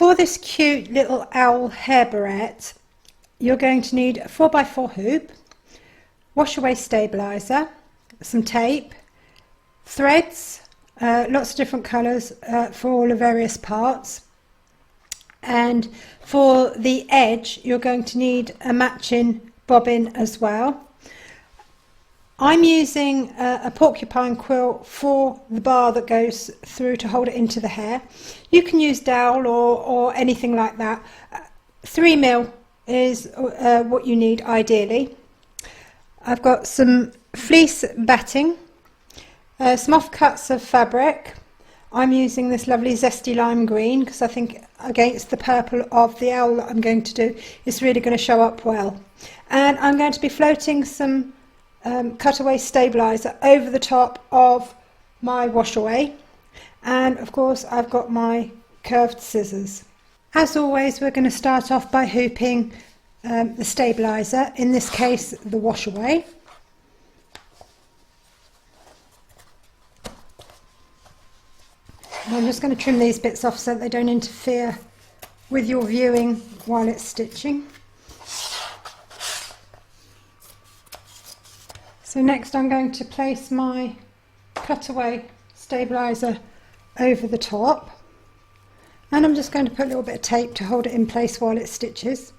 For this cute little owl hair barrette, you're going to need a 4x4 hoop, wash away stabiliser, some tape, threads, lots of different colours for all the various parts, and for the edge you're going to need a matching bobbin as well. I'm using a porcupine quill for the bar that goes through to hold it into the hair. You can use dowel or anything like that. 3mm is what you need ideally. I've got some fleece batting, some offcuts of fabric. I'm using this lovely zesty lime green because I think against the purple of the owl that I'm going to do, it's really going to show up well. And I'm going to be floating some cutaway stabiliser over the top of my wash away, and of course I've got my curved scissors. As always, we're going to start off by hooping the stabiliser, in this case the wash away. And I'm just going to trim these bits off so that they don't interfere with your viewing while it's stitching. So next I'm going to place my cutaway stabiliser over the top, and I'm just going to put a little bit of tape to hold it in place while it stitches.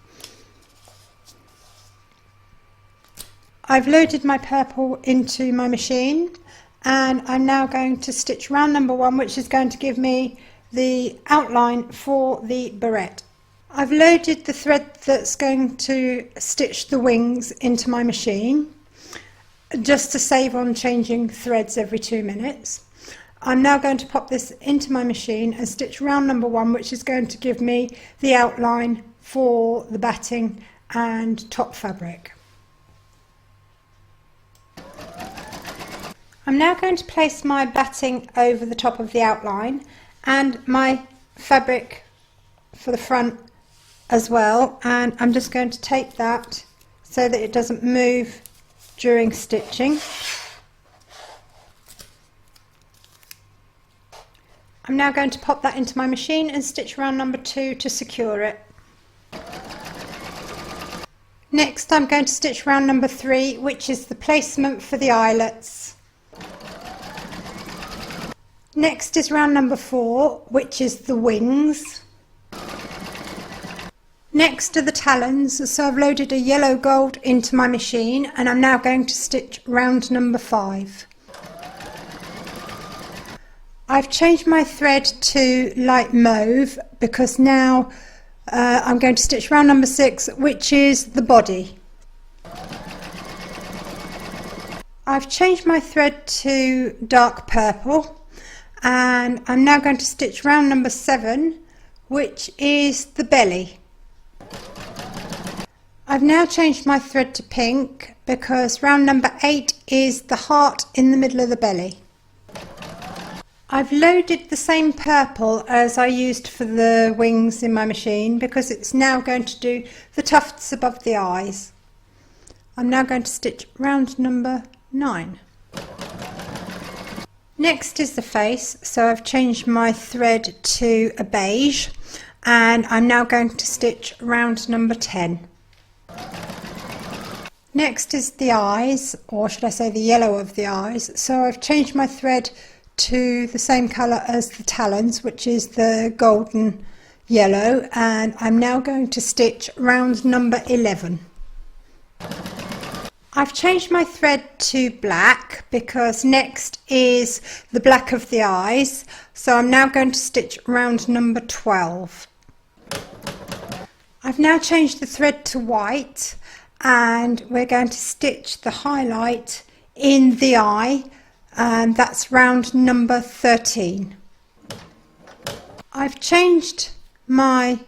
I've loaded my purple into my machine, and I'm now going to stitch round number 1, which is going to give me the outline for the barrette. I've loaded the thread that's going to stitch the wings into my machine, just to save on changing threads every 2 minutes. I'm now going to pop this into my machine and stitch round number 1, which is going to give me the outline for the batting and top fabric. I'm now going to place my batting over the top of the outline and my fabric for the front as well, and I'm just going to tape that so that it doesn't move during stitching. I'm now going to pop that into my machine and stitch round number 2 to secure it. Next I'm going to stitch round number 3, which is the placement for the eyelets. Next is round number 4, which is the wings. Next are the talons, so I've loaded a yellow gold into my machine, and I'm now going to stitch round number 5. I've changed my thread to light mauve because now I'm going to stitch round number 6, which is the body. I've changed my thread to dark purple, and I'm now going to stitch round number 7, which is the belly. I've now changed my thread to pink because round number 8 is the heart in the middle of the belly. I've loaded the same purple as I used for the wings in my machine because it's now going to do the tufts above the eyes. I'm now going to stitch round number 9. Next is the face, so I've changed my thread to a beige, and I'm now going to stitch round number 10. Next is the eyes, or should I say the yellow of the eyes, so I've changed my thread to the same colour as the talons, which is the golden yellow, and I'm now going to stitch round number 11. I've changed my thread to black because next is the black of the eyes, so I'm now going to stitch round number 12. I've now changed the thread to white, and we're going to stitch the highlight in the eye, and that's round number 13. I've changed my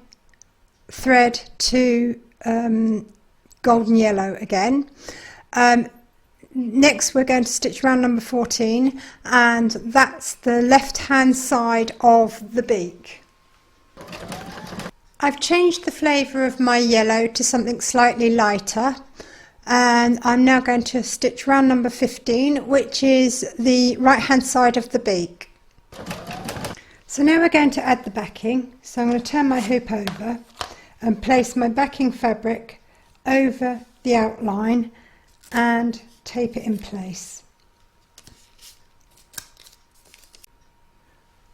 thread to golden yellow again. Next we're going to stitch round number 14, and that's the left hand side of the beak. I've changed the flavour of my yellow to something slightly lighter, and I'm now going to stitch round number 15, which is the right hand side of the beak. So now we're going to add the backing. So I'm going to turn my hoop over and place my backing fabric over the outline and tape it in place.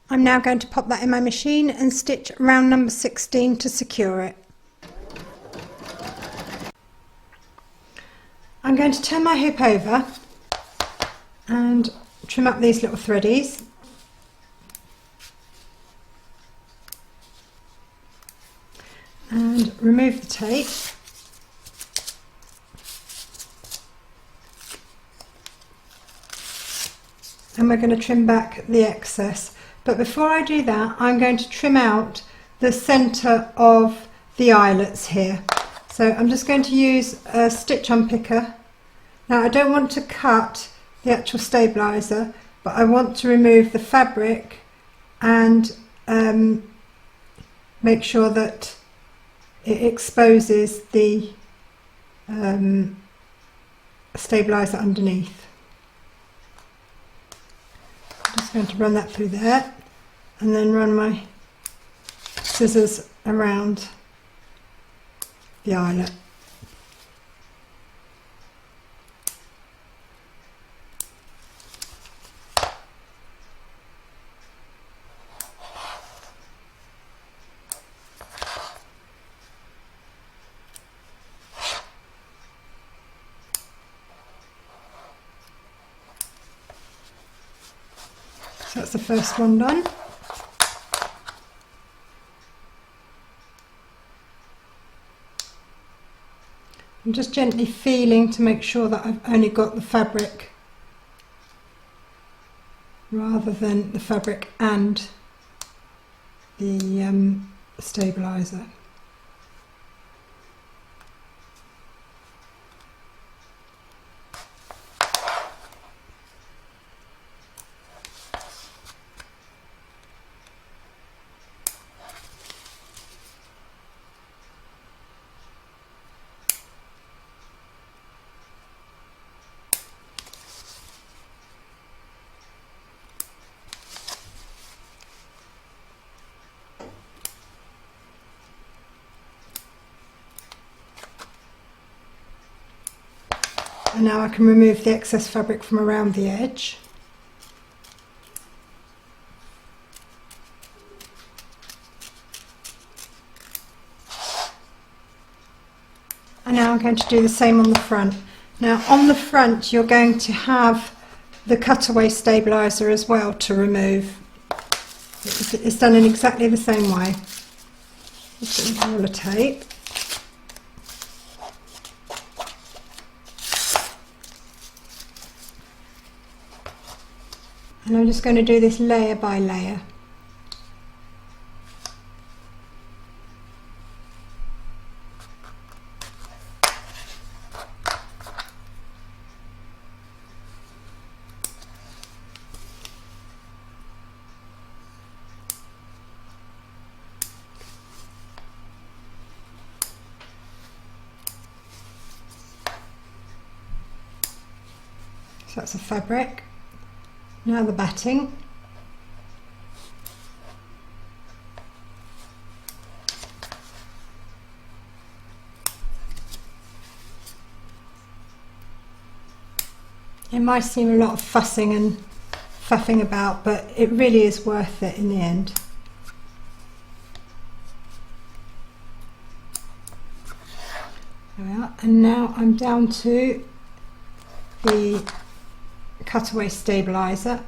I'm now going to pop that in my machine and stitch round number 16 to secure it. I'm going to turn my hoop over and trim up these little threadies. And remove the tape. And we're going to trim back the excess. But before I do that, I'm going to trim out the centre of the eyelets here. So I'm just going to use a stitch unpicker. Now I don't want to cut the actual stabiliser, but I want to remove the fabric and make sure that it exposes the stabiliser underneath. I'm just going to run that through there and then run my scissors around the eyelet. So that's the first one done. I'm just gently feeling to make sure that I've only got the fabric rather than the fabric and the stabiliser. And now I can remove the excess fabric from around the edge. And now I'm going to do the same on the front. Now on the front you're going to have the cutaway stabiliser as well to remove. It's done in exactly the same way. Just a roll of tape. And I'm just going to do this layer by layer. So that's the fabric. Now the batting. It might seem a lot of fussing and faffing about, but it really is worth it in the end. There we are. And now I'm down to the cutaway stabiliser.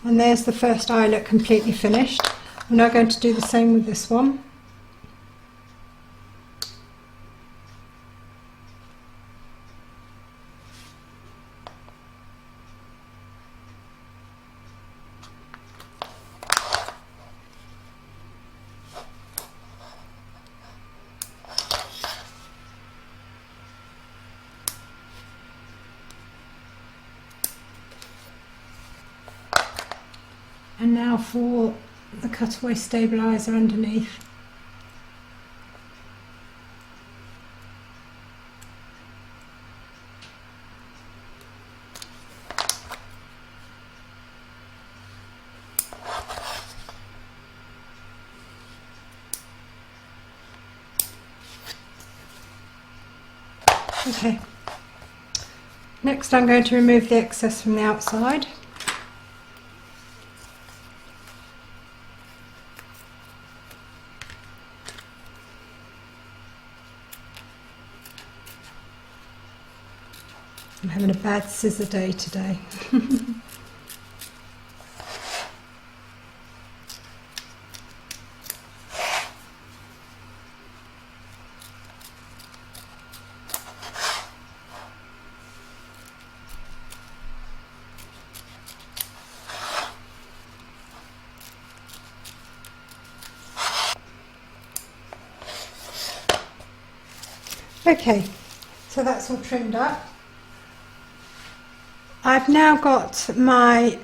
And there's the first eyelet completely finished. I'm now going to do the same with this one. And now for the cutaway stabiliser underneath. Okay, next I'm going to remove the excess from the outside. I'm having a bad scissor day today. Okay, so that's all trimmed up. I've now got my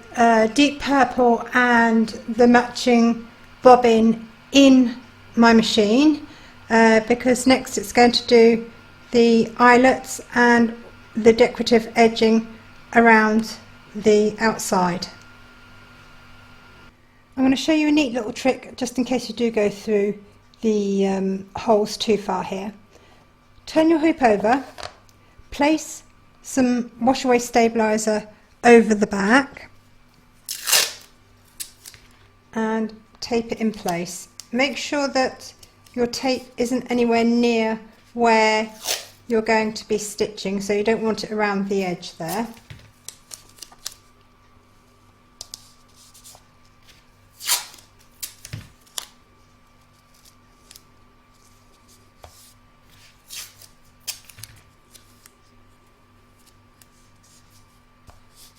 deep purple and the matching bobbin in my machine because next it's going to do the eyelets and the decorative edging around the outside. I'm going to show you a neat little trick just in case you do go through the holes too far here. Turn your hoop over, place some wash away stabiliser over the back and tape it in place. Make sure that your tape isn't anywhere near where you're going to be stitching, so you don't want it around the edge there.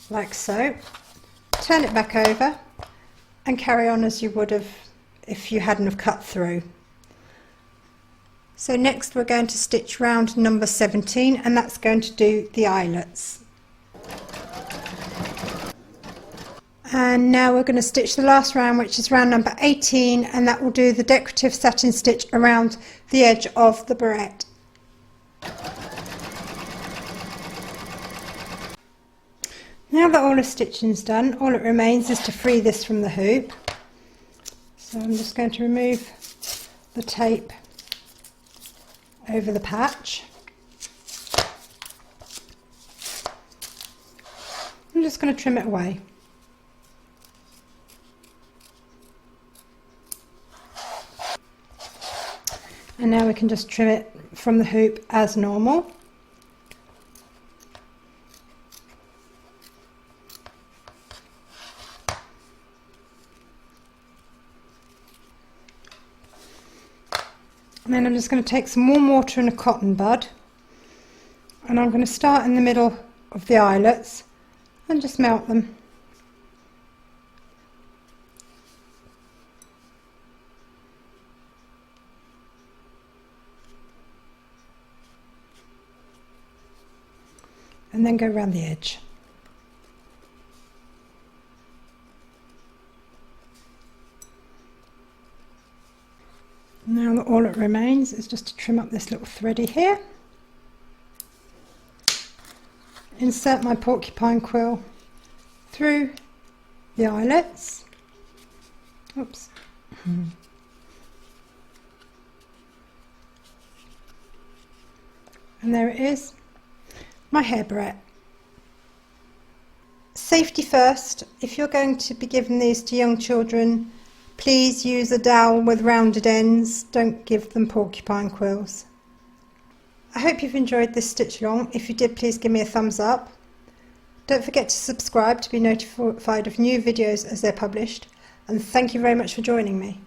Like so. Turn it back over and carry on as you would have if you hadn't have cut through. So next we're going to stitch round number 17 and that's going to do the eyelets. And now we're going to stitch the last round, which is round number 18, and that will do the decorative satin stitch around the edge of the barrette. Now that all the stitching is done, all it remains is to free this from the hoop. So I'm just going to remove the tape over the patch. I'm just going to trim it away. And now we can just trim it from the hoop as normal. And then I'm just going to take some warm water and a cotton bud, and I'm going to start in the middle of the eyelets and just melt them. And then go around the edge. Now that all that remains is just to trim up this little thready here. Insert my porcupine quill through the eyelets. Oops. And there it is, my hair barrette. Safety first. If you're going to be giving these to young children, please use a dowel with rounded ends. Don't give them porcupine quills. I hope you've enjoyed this stitch along. If you did, please give me a thumbs up. Don't forget to subscribe to be notified of new videos as they're published. And thank you very much for joining me.